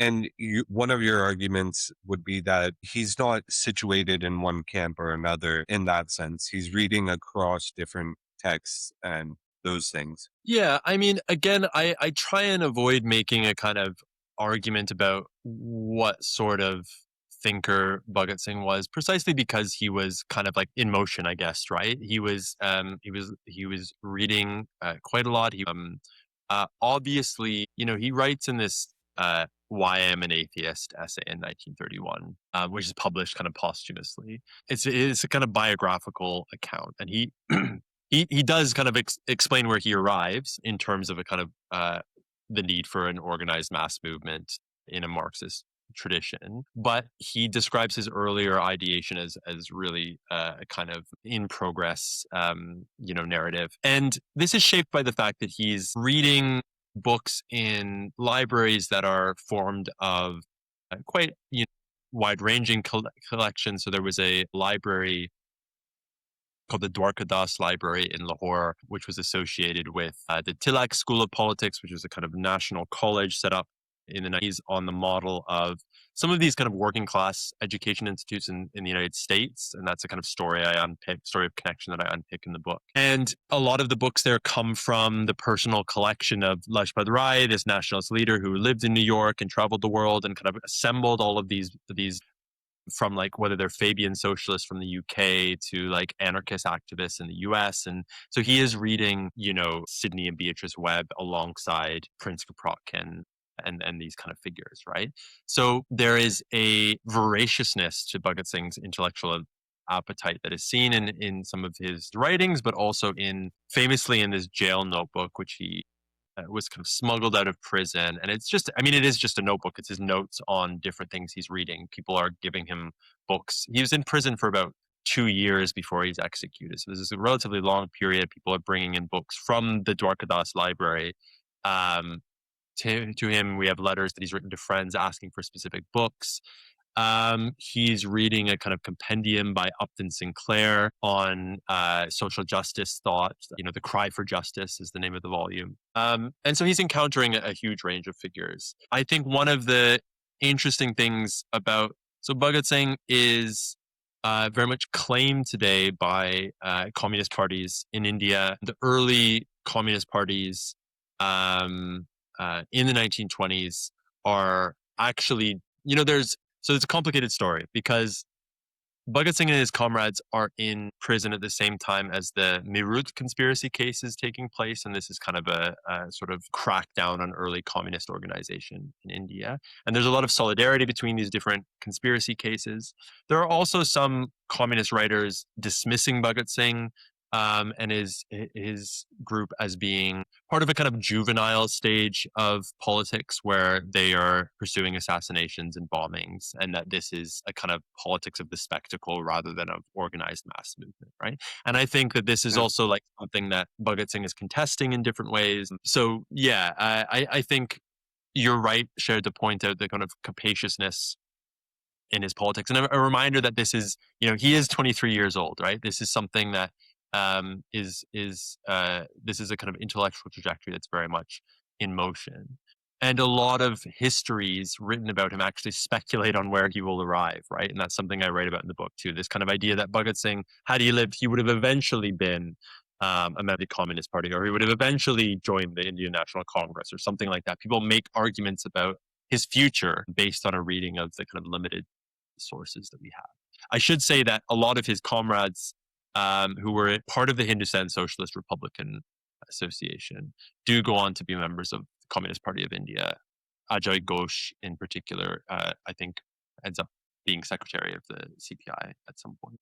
And one of your arguments would be that he's not situated in one camp or another in that sense. He's reading across different texts and those things. Yeah, I mean, again, I try and avoid making a kind of argument about what sort of thinker Bhagat Singh was, precisely because he was kind of like in motion, I guess, right? He was reading quite a lot. Obviously, he writes in this "Why I Am an Atheist" essay in 1931, which is published kind of posthumously. It's a kind of biographical account, and he he does kind of explain where he arrives in terms of a kind of the need for an organized mass movement in a Marxist tradition, but he describes his earlier ideation as really a kind of in progress, narrative. And this is shaped by the fact that he's reading books in libraries that are formed of quite wide ranging collections. So there was a library called the Dwarka Das Library in Lahore, which was associated with the Tilak School of Politics, which was a kind of national college set up in the 90s on the model of some of these kind of working class education institutes in the United States. And that's a kind of story story of connection that I unpick in the book. And a lot of the books there come from the personal collection of Lajpat Rai, this nationalist leader who lived in New York and traveled the world and kind of assembled all of these from like whether they're Fabian socialists from the UK to like anarchist activists in the US. And so he is reading, Sidney and Beatrice Webb alongside Prince Kropotkin and these kind of figures, right? So there is a voraciousness to Bhagat Singh's intellectual appetite that is seen in some of his writings, but also famously in this jail notebook, which he was kind of smuggled out of prison. And it is just a notebook. It's his notes on different things he's reading. People are giving him books. He was in prison for about 2 years before he's executed. So this is a relatively long period. People are bringing in books from the Dwarka Das Library. To him, we have letters that he's written to friends asking for specific books. He's reading a kind of compendium by Upton Sinclair on social justice thought. The Cry for Justice is the name of the volume. And so he's encountering a huge range of figures. I think one of the interesting things so Bhagat Singh is very much claimed today by communist parties in India. The early communist parties in the 1920s are actually, so it's a complicated story because Bhagat Singh and his comrades are in prison at the same time as the Meerut conspiracy case is taking place. And this is kind of a sort of crackdown on early communist organization in India. And there's a lot of solidarity between these different conspiracy cases. There are also some communist writers dismissing Bhagat Singh and his group as being part of a kind of juvenile stage of politics where they are pursuing assassinations and bombings, and that this is a kind of politics of the spectacle rather than of organized mass movement, right? And I think that this is Yeah. also like something that Bhagat Singh is contesting in different ways. So yeah, I think you're right, shared to point out the kind of capaciousness in his politics, and a reminder that he is 23 years old, right? This is something that this is a kind of intellectual trajectory that's very much in motion. And a lot of histories written about him actually speculate on where he will arrive, right? And that's something I write about in the book too. This kind of idea that Bhagat Singh, had he lived, he would have eventually been a member of the Communist Party, or he would have eventually joined the Indian National Congress or something like that. People make arguments about his future based on a reading of the kind of limited sources that we have. I should say that a lot of his comrades who were part of the Hindustan Socialist Republican Association, do go on to be members of the Communist Party of India. Ajay Ghosh, in particular, I think, ends up being secretary of the CPI at some point.